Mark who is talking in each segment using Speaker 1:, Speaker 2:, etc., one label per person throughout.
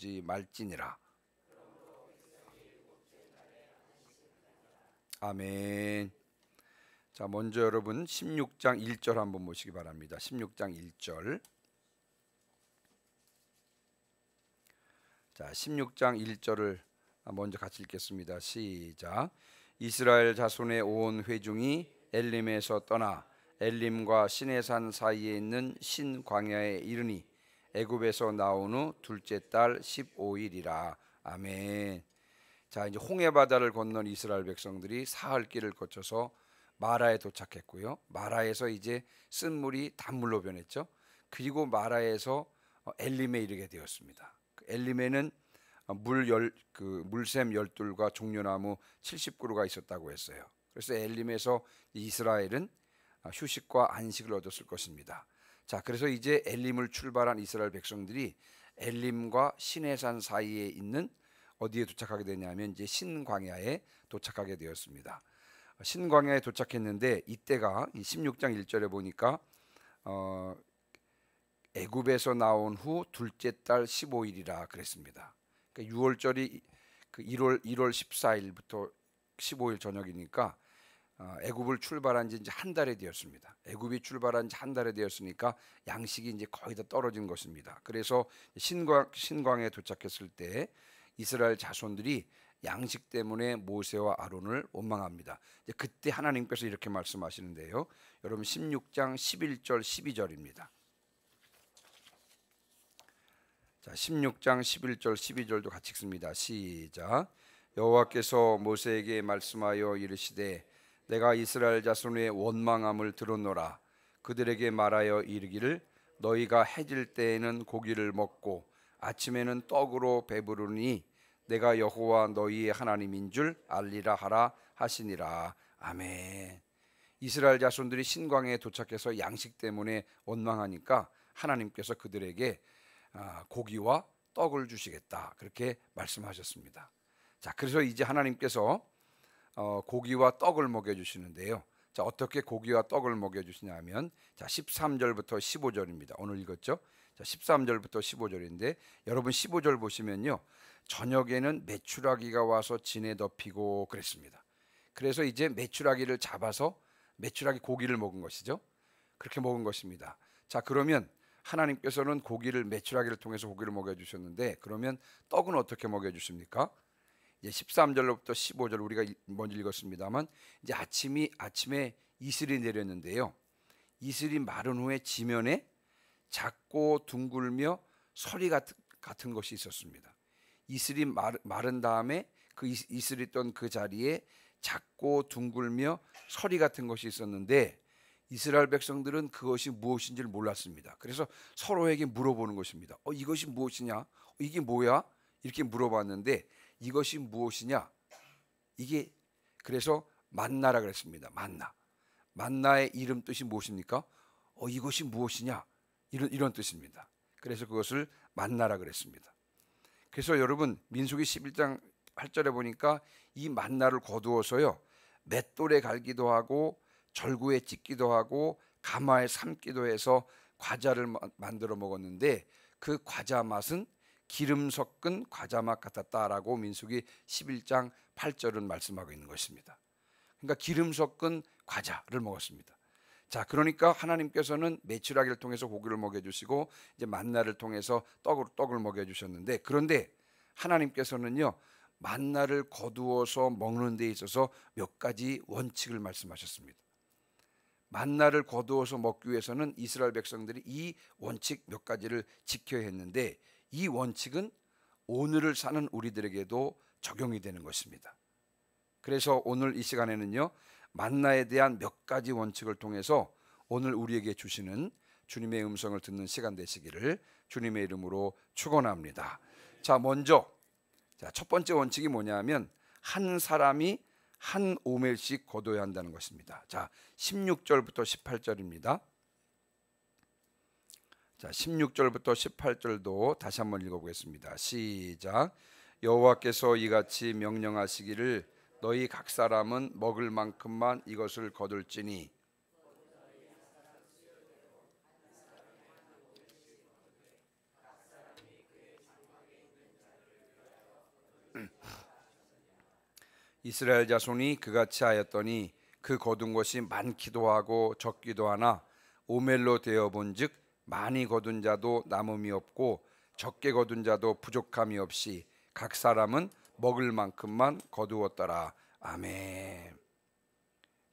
Speaker 1: 오지 말지니라. 아멘. 자, 먼저 여러분 16장 1절 한번 보시기 바랍니다. 16장 1절. 자, 16장 1절을 먼저 같이 읽겠습니다. 시작. 이스라엘 자손의 온 회중이 엘림에서 떠나 엘림과 시내산 사이에 있는 신 광야에 이르니 애굽에서 나온 후 둘째 달 15일이라. 아멘. 자, 이제 홍해 바다를 건넌 이스라엘 백성들이 사흘 길을 거쳐서 마라에 도착했고요. 마라에서 이제 쓴물이 단물로 변했죠. 그리고 마라에서 엘림에 이르게 되었습니다. 엘림에는 물샘 12과 종려나무 70그루가 있었다고 했어요. 그래서 엘림에서 이스라엘은 휴식과 안식을 얻었을 것입니다. 자, 그래서 이제 엘림을 출발한 이스라엘 백성들이 엘림과 시내산 사이에 있는 어디에 도착하게 되냐면 이제 신광야에 도착하게 되었습니다. 신광야에 도착했는데 이때가 16장 1절에 보니까 애굽에서 나온 후 둘째 달 15일이라 그랬습니다. 그러니까 6월절이 1월 14일부터 15일 저녁이니까 애굽을 출발한 지 이제 한 달이 되었습니다. 애굽이 출발한 지 한 달이 되었으니까 양식이 이제 거의 다 떨어진 것입니다. 그래서 신광에 도착했을 때 이스라엘 자손들이 양식 때문에 모세와 아론을 원망합니다. 이제 그때 하나님께서 이렇게 말씀하시는데요. 여러분 16장 11절 12절입니다. 자, 16장 11절 12절도 같이 읽습니다. 시작. 여호와께서 모세에게 말씀하여 이르시되 내가 이스라엘 자손의 원망함을 들었노라. 그들에게 말하여 이르기를 너희가 해질 때에는 고기를 먹고 아침에는 떡으로 배부르니 내가 여호와 너희의 하나님인 줄 알리라 하라 하시니라. 아멘. 이스라엘 자손들이 신광야에 도착해서 양식 때문에 원망하니까 하나님께서 그들에게 고기와 떡을 주시겠다 그렇게 말씀하셨습니다. 자, 그래서 이제 하나님께서 고기와 떡을 먹여주시는데요. 자, 어떻게 고기와 떡을 먹여주시냐면 자, 13절부터 15절입니다. 오늘 읽었죠? 자, 13절부터 15절인데 여러분 15절 보시면요. 저녁에는 메추라기가 와서 진에 덮이고 그랬습니다. 그래서 이제 메추라기를 잡아서 메추라기 고기를 먹은 것이죠. 그렇게 먹은 것입니다. 자, 그러면 하나님께서는 메추라기를 통해서 고기를 먹여주셨는데 그러면 떡은 어떻게 먹여주십니까? 이제 13절로부터 15절 우리가 먼저 읽었습니다만 이제 아침에 이슬이 내렸는데요. 이슬이 마른 후에 지면에 작고 둥글며 서리 같은 것이 있었습니다. 이슬이 마른 다음에 그 이슬이 있던 그 자리에 작고 둥글며 서리 같은 것이 있었는데 이스라엘 백성들은 그것이 무엇인지를 몰랐습니다. 그래서 서로에게 물어보는 것입니다. 이것이 무엇이냐? 이게 뭐야? 이렇게 물어봤는데 이것이 무엇이냐? 이게 그래서 만나라 그랬습니다. 만나의 이름 뜻이 무엇입니까? 이것이 무엇이냐? 이런 뜻입니다. 그래서 그것을 만나라 그랬습니다. 그래서 여러분 민수기 11장 8절에 보니까 이 만나를 거두어서요 맷돌에 갈기도 하고 절구에 찢기도 하고 가마에 삶기도 해서 과자를 만들어 먹었는데 그 과자 맛은 기름 섞은 과자 맛 같았다라고 민수기 11장 8절은 말씀하고 있는 것입니다. 그러니까 기름 섞은 과자를 먹었습니다. 자, 그러니까 하나님께서는 메추라기를 통해서 고기를 먹여주시고 이제 만나를 통해서 떡을 먹여주셨는데 그런데 하나님께서는요 만나를 거두어서 먹는 데 있어서 몇 가지 원칙을 말씀하셨습니다. 만나를 거두어서 먹기 위해서는 이스라엘 백성들이 이 원칙 몇 가지를 지켜야 했는데 이 원칙은 오늘을 사는 우리들에게도 적용이 되는 것입니다. 그래서 오늘 이 시간에는요 만나에 대한 몇 가지 원칙을 통해서 오늘 우리에게 주시는 주님의 음성을 듣는 시간 되시기를 주님의 이름으로 축원합니다. 자, 먼저 첫 번째 원칙이 뭐냐면 한 사람이 한 오멜씩 거둬야 한다는 것입니다. 자, 16절부터 18절입니다. 자, 16절부터 18절도 다시 한번 읽어보겠습니다. 시작. 여호와께서 이같이 명령하시기를 너희 각 사람은 먹을 만큼만 이것을 거둘지니 이스라엘 자손이 그같이 하였더니 그 거둔 것이 많기도 하고 적기도 하나 오멜로 되어 본즉 많이 거둔 자도 남음이 없고 적게 거둔 자도 부족함이 없이 각 사람은 먹을 만큼만 거두었더라. 아멘.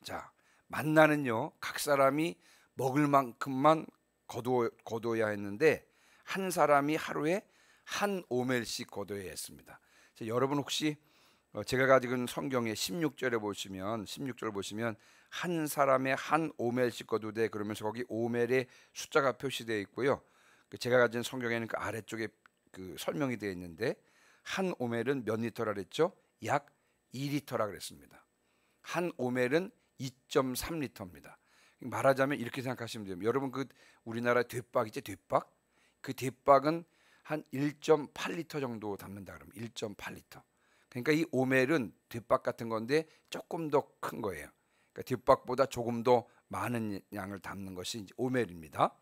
Speaker 1: 자, 만나는요 각 사람이 먹을 만큼만 거두어야 했는데 한 사람이 하루에 한 오멜씩 거두어야 했습니다. 자, 여러분 혹시 제가 가지고 있는 성경의 16절에 보시면 16절 보시면 한 사람의 한 오멜씩 거두되 그러면서 거기 오멜의 숫자가 표시되어 있고요. 제가 가진 성경에는 그 아래쪽에 그 설명이 되어 있는데 한 오멜은 몇 리터라 그랬죠? 약 2리터라 그랬습니다. 한 오멜은 2.3리터입니다. 말하자면 이렇게 생각하시면 돼요. 여러분 그 우리나라 돛박이죠, 돛박? 그 돛박은 한 1.8리터 정도 담는다 그러면 1.8리터. 그러니까 이 오멜은 돛박 같은 건데 조금 더 큰 거예요. 그러니까 돛박보다 조금 더 많은 양을 담는 것이 이제 오멜입니다.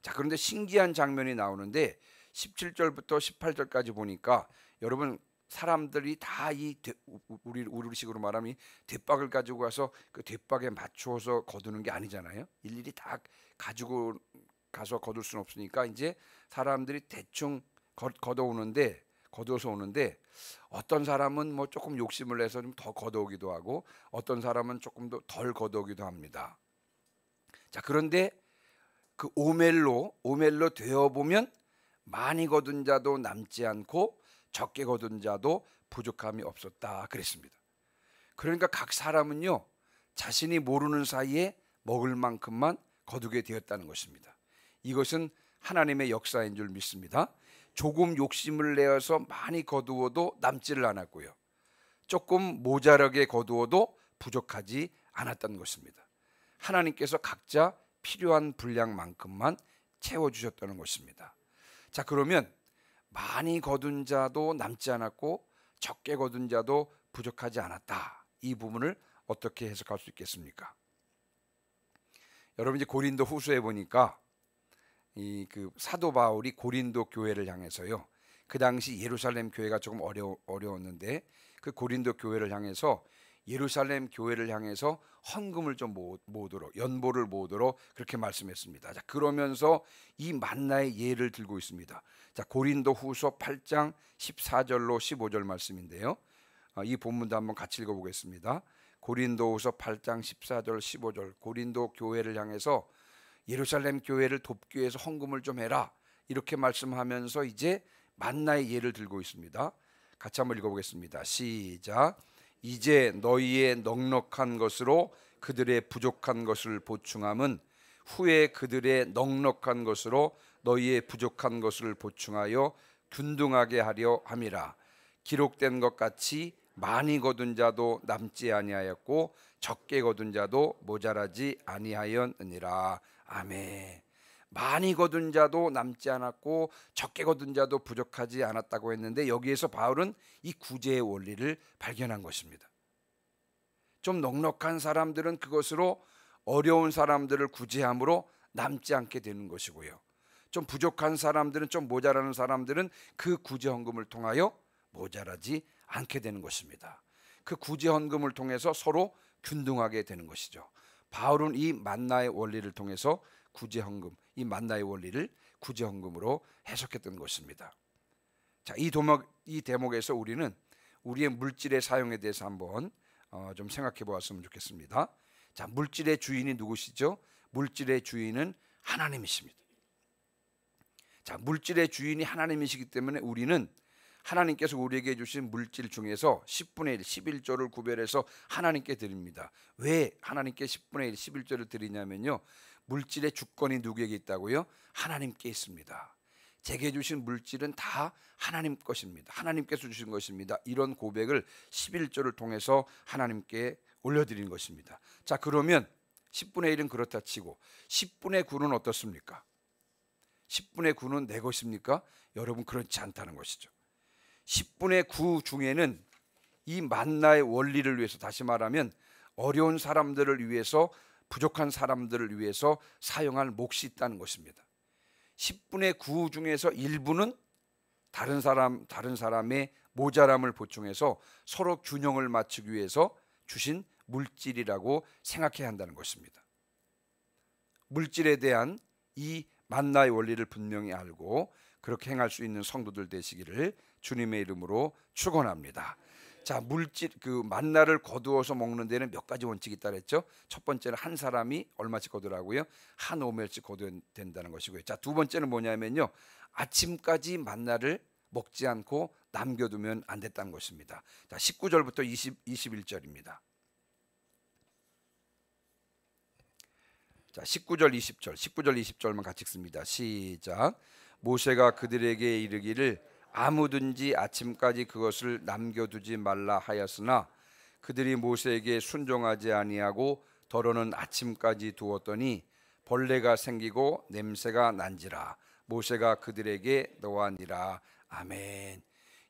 Speaker 1: 자, 그런데 신기한 장면이 나오는데 17절부터 18절까지 보니까 여러분 사람들이 다 이 우리식으로 말하면 돛박을 가지고 가서 그 돛박에 맞추어서 거두는 게 아니잖아요. 일일이 다 가지고 가서 거둘 수는 없으니까 이제 사람들이 대충 거두어서 오는데 어떤 사람은 뭐 조금 욕심을 내서 좀 더 거두기도 하고 어떤 사람은 조금 더 덜 거두기도 합니다. 자, 그런데 그 오멜로 되어 보면 많이 거둔 자도 남지 않고 적게 거둔 자도 부족함이 없었다 그랬습니다. 그러니까 각 사람은요 자신이 모르는 사이에 먹을 만큼만 거두게 되었다는 것입니다. 이것은 하나님의 역사인 줄 믿습니다. 조금 욕심을 내어서 많이 거두어도 남지를 않았고요. 조금 모자라게 거두어도 부족하지 않았다는 것입니다. 하나님께서 각자 필요한 분량만큼만 채워주셨다는 것입니다. 자, 그러면 많이 거둔 자도 남지 않았고 적게 거둔 자도 부족하지 않았다. 이 부분을 어떻게 해석할 수 있겠습니까? 여러분 이제 고린도 후서에 보니까 이 그 사도 바울이 고린도 교회를 향해서요. 그 당시 예루살렘 교회가 조금 어려웠는데 그 고린도 교회를 향해서 예루살렘 교회를 향해서 헌금을 좀 모으도록 연보를 모으도록 그렇게 말씀했습니다. 자, 그러면서 이 만나의 예를 들고 있습니다. 자, 고린도 후서 8장 14절로 15절 말씀인데요. 이 본문도 한번 같이 읽어보겠습니다. 고린도 후서 8장 14절 15절 고린도 교회를 향해서 예루살렘 교회를 돕기 위해서 헌금을 좀 해라 이렇게 말씀하면서 이제 만나의 예를 들고 있습니다. 같이 한번 읽어보겠습니다. 시작. 이제 너희의 넉넉한 것으로 그들의 부족한 것을 보충함은 후에 그들의 넉넉한 것으로 너희의 부족한 것을 보충하여 균등하게 하려 함이라. 기록된 것 같이 많이 거둔 자도 남지 아니하였고 적게 거둔 자도 모자라지 아니하였느니라. 아멘. 많이 거둔 자도 남지 않았고 적게 거둔 자도 부족하지 않았다고 했는데 여기에서 바울은 이 구제의 원리를 발견한 것입니다. 좀 넉넉한 사람들은 그것으로 어려운 사람들을 구제함으로 남지 않게 되는 것이고요. 좀 부족한 사람들은 좀 모자라는 사람들은 그 구제 헌금을 통하여 모자라지 않게 되는 것입니다. 그 구제 헌금을 통해서 서로 균등하게 되는 것이죠. 바울은 이 만나의 원리를 통해서 구제 헌금, 이 만나의 원리를 구제 헌금으로 해석했던 것입니다. 자, 이 대목에서 우리는 우리의 물질의 사용에 대해서 한번 좀 생각해 보았으면 좋겠습니다. 자, 물질의 주인이 누구시죠? 물질의 주인은 하나님이십니다. 자, 물질의 주인이 하나님이시기 때문에 우리는 하나님께서 우리에게 주신 물질 중에서 10분의 1, 11조를 구별해서 하나님께 드립니다. 왜 하나님께 10분의 1, 11조를 드리냐면요. 물질의 주권이 누구에게 있다고요? 하나님께 있습니다. 제게 주신 물질은 다 하나님 것입니다. 하나님께서 주신 것입니다. 이런 고백을 11조를 통해서 하나님께 올려드리는 것입니다. 자, 그러면 10분의 1은 그렇다 치고 10분의 9는 어떻습니까? 10분의 9는 내 것입니까? 여러분 그렇지 않다는 것이죠. 10분의 9 중에는 이 만나의 원리를 위해서, 다시 말하면 어려운 사람들을 위해서, 부족한 사람들을 위해서 사용할 몫이 있다는 것입니다. 10분의 9 중에서 일부는 다른 사람의 모자람을 보충해서 서로 균형을 맞추기 위해서 주신 물질이라고 생각해야 한다는 것입니다. 물질에 대한 이 만나의 원리를 분명히 알고 그렇게 행할 수 있는 성도들 되시기를 주님의 이름으로 축원합니다. 자, 물질 그 만나를 거두어서 먹는 데는 몇 가지 원칙이 있다 그랬죠. 첫 번째는 한 사람이 얼마씩 거두라고요? 한 오멜씩 거둬야 된다는 것이고요. 자, 두 번째는 뭐냐면요, 아침까지 만나를 먹지 않고 남겨두면 안 됐다는 것입니다. 자, 19절부터 21절입니다. 자, 19절 20절만 같이 읽습니다. 시작. 모세가 그들에게 이르기를 아무든지 아침까지 그것을 남겨두지 말라 하였으나 그들이 모세에게 순종하지 아니하고 더러는 아침까지 두었더니 벌레가 생기고 냄새가 난지라. 모세가 그들에게 노하니라. 아멘.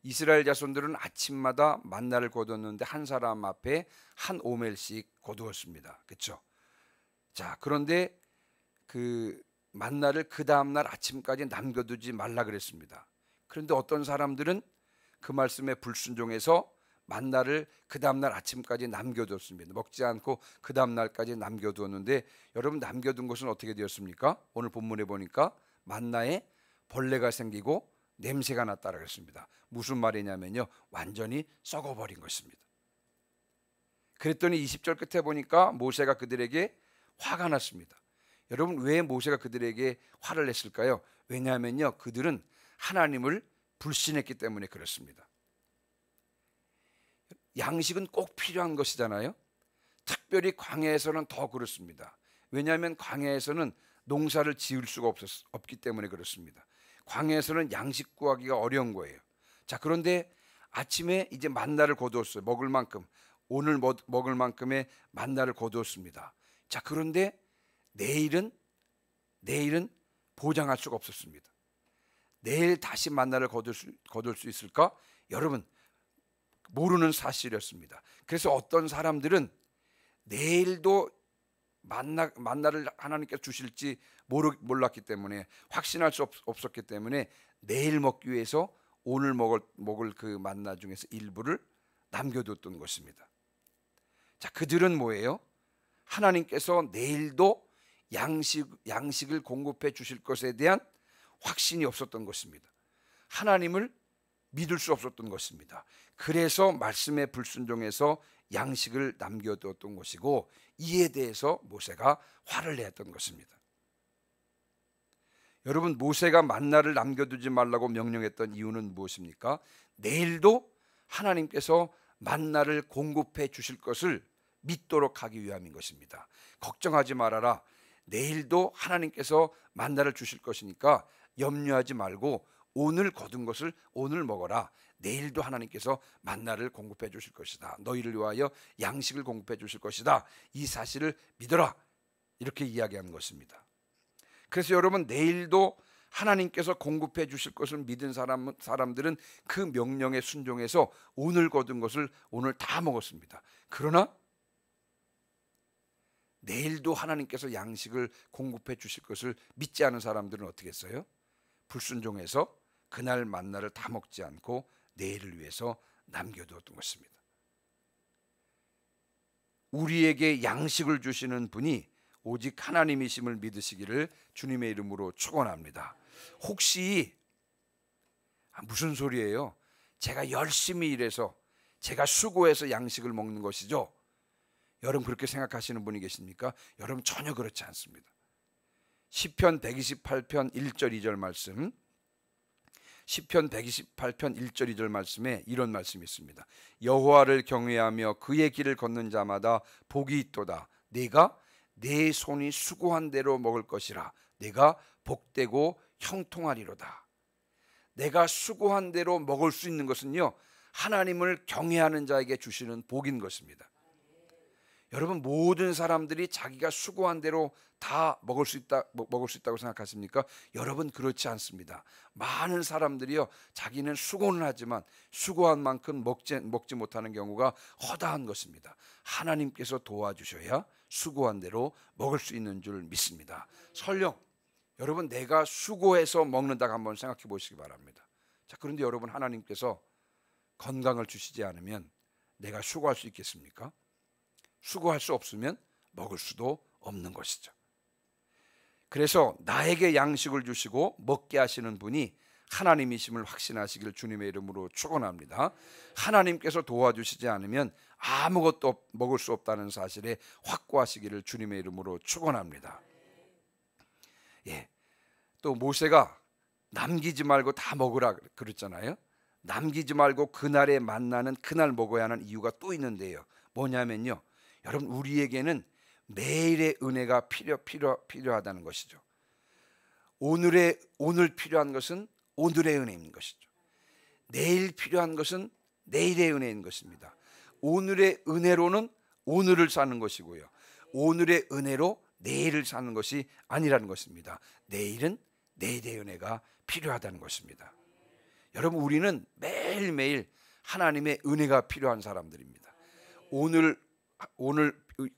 Speaker 1: 이스라엘 자손들은 아침마다 만나를 거두었는데 한 사람 앞에 한 오멜씩 거두었습니다. 그렇죠? 자, 그런데 그 만나를 그 다음날 아침까지 남겨두지 말라 그랬습니다. 그런데 어떤 사람들은 그 말씀에 불순종해서 만나를 그 다음날 아침까지 남겨두었습니다. 먹지 않고 그 다음날까지 남겨두었는데, 여러분, 남겨둔 것은 어떻게 되었습니까? 오늘 본문에 보니까 만나에 벌레가 생기고 냄새가 났다라고 했습니다. 무슨 말이냐면요, 완전히 썩어버린 것입니다. 그랬더니 20절 끝에 보니까 모세가 그들에게 화가 났습니다. 여러분, 왜 모세가 그들에게 화를 냈을까요? 왜냐하면요, 그들은 하나님을 불신했기 때문에 그렇습니다. 양식은 꼭 필요한 것이잖아요. 특별히 광야에서는 더 그렇습니다. 왜냐하면 광야에서는 농사를 지을 수가 없기 때문에 그렇습니다. 광야에서는 양식 구하기가 어려운 거예요. 자, 그런데 아침에 이제 만나를 거두었어요. 먹을 만큼, 오늘 먹을 만큼의 만나를 거두었습니다. 자, 그런데 내일은 보장할 수가 없었습니다. 내일 다시 만나를 거둘 수 있을까? 여러분, 모르는 사실이었습니다. 그래서 어떤 사람들은 내일도 만나를 하나님께서 주실지 몰랐기 때문에, 확신할 수 없었기 때문에 내일 먹기 위해서 오늘 먹을 그 만나 중에서 일부를 남겨뒀던 것입니다. 자, 그들은 뭐예요? 하나님께서 내일도 양식을 공급해 주실 것에 대한 확신이 없었던 것입니다. 하나님을 믿을 수 없었던 것입니다. 그래서 말씀에 불순종해서 양식을 남겨두었던 것이고, 이에 대해서 모세가 화를 내었던 것입니다. 여러분, 모세가 만나를 남겨두지 말라고 명령했던 이유는 무엇입니까? 내일도 하나님께서 만나를 공급해 주실 것을 믿도록 하기 위함인 것입니다. 걱정하지 말아라. 내일도 하나님께서 만나를 주실 것이니까 염려하지 말고 오늘 거둔 것을 오늘 먹어라. 내일도 하나님께서 만나를 공급해 주실 것이다. 너희를 위하여 양식을 공급해 주실 것이다. 이 사실을 믿어라. 이렇게 이야기하는 것입니다. 그래서 여러분, 내일도 하나님께서 공급해 주실 것을 믿은 사람들은 그 명령에 순종해서 오늘 거둔 것을 오늘 다 먹었습니다. 그러나 내일도 하나님께서 양식을 공급해 주실 것을 믿지 않은 사람들은 어떻게 했어요? 불순종해서 그날 만나를 다 먹지 않고 내일을 위해서 남겨두었던 것입니다. 우리에게 양식을 주시는 분이 오직 하나님이심을 믿으시기를 주님의 이름으로 축원합니다. 혹시 무슨 소리예요? 제가 열심히 일해서, 제가 수고해서 양식을 먹는 것이죠? 여러분, 그렇게 생각하시는 분이 계십니까? 여러분, 전혀 그렇지 않습니다. 시편 128편 1절 2절 말씀, 시편 128편 1절 2절 말씀에 이런 말씀이 있습니다. 여호와를 경외하며 그의 길을 걷는 자마다 복이 있도다. 내가 내 손이 수고한 대로 먹을 것이라. 내가 복되고 형통하리로다. 내가 수고한 대로 먹을 수 있는 것은요, 하나님을 경외하는 자에게 주시는 복인 것입니다. 여러분, 모든 사람들이 자기가 수고한 대로 다 먹을 수 있다고 생각하십니까? 여러분, 그렇지 않습니다. 많은 사람들이요, 자기는 수고는 하지만 수고한 만큼 먹지 못하는 경우가 허다한 것입니다. 하나님께서 도와주셔야 수고한 대로 먹을 수 있는 줄 믿습니다. 설령 여러분, 내가 수고해서 먹는다고 한번 생각해 보시기 바랍니다. 자, 그런데 여러분, 하나님께서 건강을 주시지 않으면 내가 수고할 수 있겠습니까? 수고할 수 없으면 먹을 수도 없는 것이죠. 그래서 나에게 양식을 주시고 먹게 하시는 분이 하나님이심을 확신하시길 주님의 이름으로 축원합니다. 하나님께서 도와주시지 않으면 아무것도 먹을 수 없다는 사실에 확고하시기를 주님의 이름으로 축원합니다. 예, 또 모세가 남기지 말고 다 먹으라 그랬잖아요. 남기지 말고 그날에 만나는 그날 먹어야 하는 이유가 또 있는데요. 뭐냐면요, 여러분, 우리에게는 매일의 은혜가 필요하다는 것이죠. 오늘 필요한 것은 오늘의 은혜인 것이죠. 내일 필요한 것은 내일의 은혜인 것입니다. 오늘의 은혜로는 오늘을 사는 것이고요, 오늘의 은혜로 내일을 사는 것이 아니라는 것입니다. 내일은 내일의 은혜가 필요하다는 것입니다. 여러분, 우리는 매일매일 하나님의 은혜가 필요한 사람들입니다. 오늘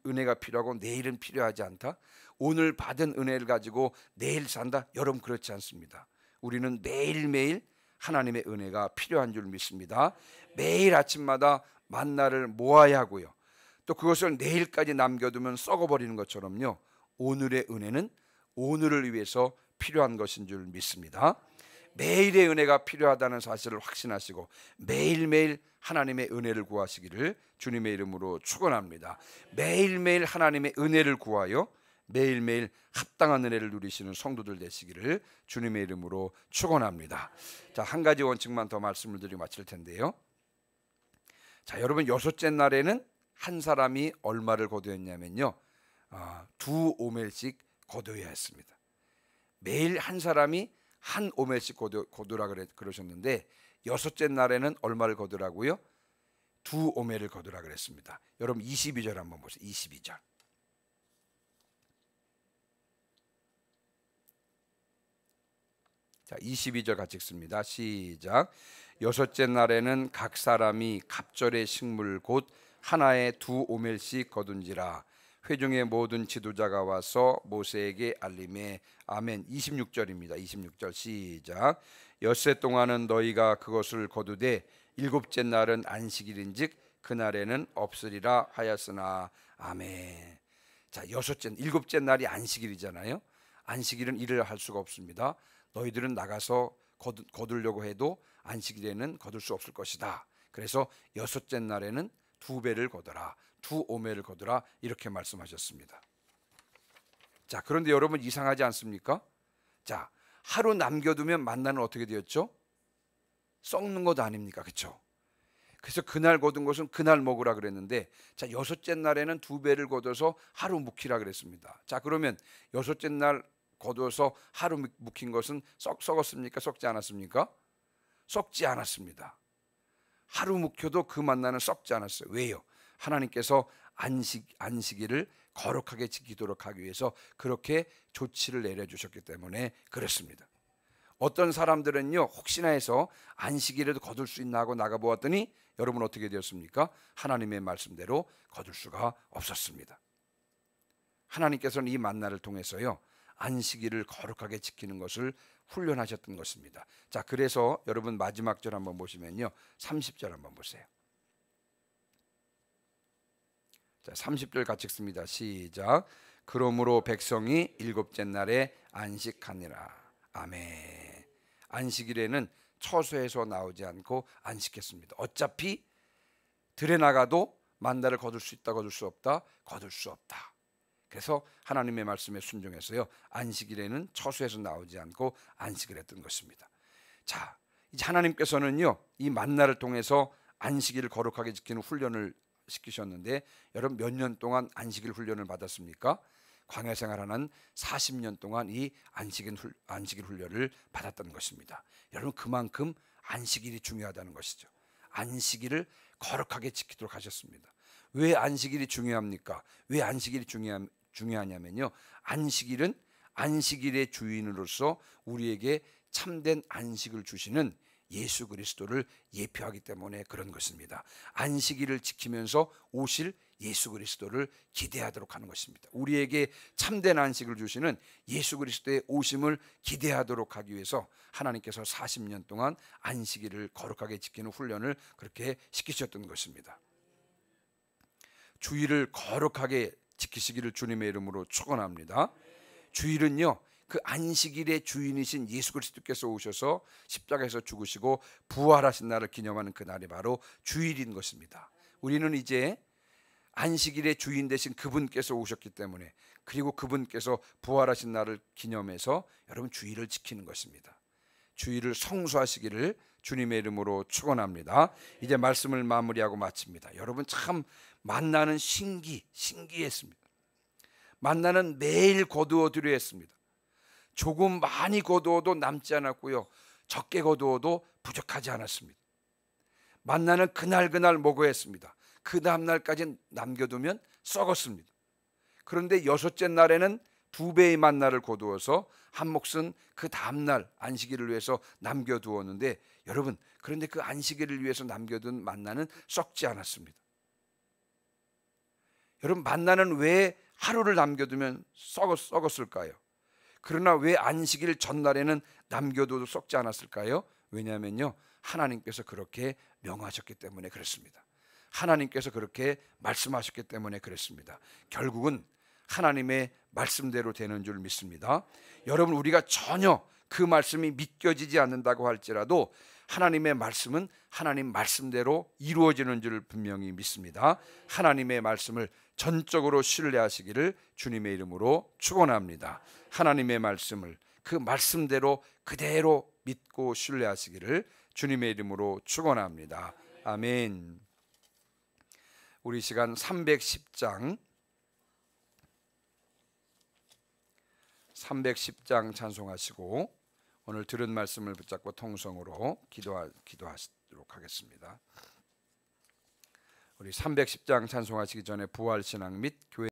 Speaker 1: 은혜가 필요하고 내일은 필요하지 않다. 오늘 받은 은혜를 가지고 내일 산다. 여러분, 그렇지 않습니다. 우리는 매일매일 하나님의 은혜가 필요한 줄 믿습니다. 매일 아침마다 만나를 모아야 하고요, 또 그것을 내일까지 남겨두면 썩어버리는 것처럼요, 오늘의 은혜는 오늘을 위해서 필요한 것인 줄 믿습니다. 매일의 은혜가 필요하다는 사실을 확신하시고 매일매일 하나님의 은혜를 구하시기를 주님의 이름으로 축원합니다. 매일매일 하나님의 은혜를 구하여 매일매일 합당한 은혜를 누리시는 성도들 되시기를 주님의 이름으로 축원합니다. 자, 한 가지 원칙만 더 말씀을 드리고 마칠 텐데요. 자, 여러분, 여섯째 날에는 한 사람이 얼마를 거두었냐면요, 2오멜씩 거두어야 했습니다. 매일 한 사람이 한 오멜씩 거두라 그러셨는데, 여섯째 날에는 얼마를 거두라고요? 2오멜을 거두라 그랬습니다. 여러분, 22절 한번 보세요. 22절. 자, 22절 같이 읽습니다. 시작. 여섯째 날에는 각 사람이 갑절의 식물 곧 하나에 2오멜씩 거둔지라. 회중의 모든 지도자가 와서 모세에게 알림해. 아멘. 26절입니다. 26절 시작. 엿새 동안은 너희가 그것을 거두되 일곱째 날은 안식일인즉 그날에는 없으리라 하였으나. 아멘. 자, 일곱째 날이 안식일이잖아요. 안식일은 일을 할 수가 없습니다. 너희들은 나가서 거두려고 해도 안식일에는 거둘 수 없을 것이다. 그래서 여섯째 날에는 2배를 거둬라, 2오멜을 거두라, 이렇게 말씀하셨습니다. 자, 그런데 여러분, 이상하지 않습니까? 자, 하루 남겨두면 만나는 어떻게 되었죠? 썩는 것 아닙니까? 그렇죠? 그래서 그날 거둔 것은 그날 먹으라 그랬는데, 자, 여섯째 날에는 2배를 거둬서 하루 묵히라 그랬습니다. 자, 그러면 여섯째 날 거둬서 하루 묵힌 것은 썩었습니까? 썩지 않았습니까? 썩지 않았습니다. 하루 묵혀도 그 만나는 썩지 않았어요. 왜요? 하나님께서 안식일을 거룩하게 지키도록 하기 위해서 그렇게 조치를 내려주셨기 때문에 그렇습니다. 어떤 사람들은요, 혹시나 해서 안식일에도 거둘 수 있나 하고 나가보았더니 여러분, 어떻게 되었습니까? 하나님의 말씀대로 거둘 수가 없었습니다. 하나님께서는 이 만나를 통해서요, 안식일을 거룩하게 지키는 것을 훈련하셨던 것입니다. 자, 그래서 여러분, 마지막 절 한번 보시면요, 30절 한번 보세요. 자, 30절 같이 읽습니다. 시작. 그러므로 백성이 일곱째 날에 안식하니라. 아멘. 안식일에는 처소에서 나오지 않고 안식했습니다. 어차피 들에 나가도 만나를 거둘 수 있다, 거둘 수 없다, 거둘 수 없다. 그래서 하나님의 말씀에 순종해서요, 안식일에는 처소에서 나오지 않고 안식을 했던 것입니다. 자, 이제 하나님께서는요, 이 만나를 통해서 안식일을 거룩하게 지키는 훈련을 시키셨는데, 여러분, 몇 년 동안 안식일 훈련을 받았습니까? 광야 생활하는 40년 동안 이 안식일 훈련을 받았던 것입니다. 여러분, 그만큼 안식일이 중요하다는 것이죠. 안식일을 거룩하게 지키도록 하셨습니다. 왜 안식일이 중요합니까? 왜 안식일이 중요하냐면요, 안식일은 안식일의 주인으로서 우리에게 참된 안식을 주시는 예수 그리스도를 예표하기 때문에 그런 것입니다. 안식일을 지키면서 오실 예수 그리스도를 기대하도록 하는 것입니다. 우리에게 참된 안식을 주시는 예수 그리스도의 오심을 기대하도록 하기 위해서 하나님께서 40년 동안 안식일을 거룩하게 지키는 훈련을 그렇게 시키셨던 것입니다. 주일을 거룩하게 지키시기를 주님의 이름으로 축원합니다. 주일은요, 그 안식일의 주인이신 예수 그리스도께서 오셔서 십자가에서 죽으시고 부활하신 날을 기념하는 그 날이 바로 주일인 것입니다. 우리는 이제 안식일의 주인 되신 그분께서 오셨기 때문에, 그리고 그분께서 부활하신 날을 기념해서 여러분 주일을 지키는 것입니다. 주일을 성수하시기를 주님의 이름으로 축원합니다. 이제 말씀을 마무리하고 마칩니다. 여러분 참 만나는 신기했습니다. 만나는 매일 거두어 드려 했습니다. 조금 많이 거두어도 남지 않았고요, 적게 거두어도 부족하지 않았습니다. 만나는 그날 먹어야 했습니다. 그 다음날까지 남겨두면 썩었습니다. 그런데 여섯째 날에는 2배의 만나를 거두어서 한 몫은 그 다음날 안식일을 위해서 남겨두었는데, 여러분 그런데 그 안식일을 위해서 남겨둔 만나는 썩지 않았습니다. 여러분 만나는 왜 하루를 남겨두면 썩었을까요? 그러나 왜 안식일 전날에는 남겨둬도 썩지 않았을까요? 왜냐하면요, 하나님께서 그렇게 명하셨기 때문에 그렇습니다. 하나님께서 그렇게 말씀하셨기 때문에 그렇습니다. 결국은 하나님의 말씀대로 되는 줄 믿습니다. 여러분 우리가 전혀 그 말씀이 믿겨지지 않는다고 할지라도 하나님의 말씀은 하나님 말씀대로 이루어지는 줄 분명히 믿습니다. 하나님의 말씀을 전적으로 신뢰하시기를 주님의 이름으로 축원합니다. 하나님의 말씀을 그 말씀대로 그대로 믿고 신뢰하시기를 주님의 이름으로 축원합니다. 아멘. 우리 시간 310장 찬송하시고 오늘 들은 말씀을 붙잡고 통성으로 기도하도록 하겠습니다. 우리 310장 찬송하시기 전에 부활신앙 및 교회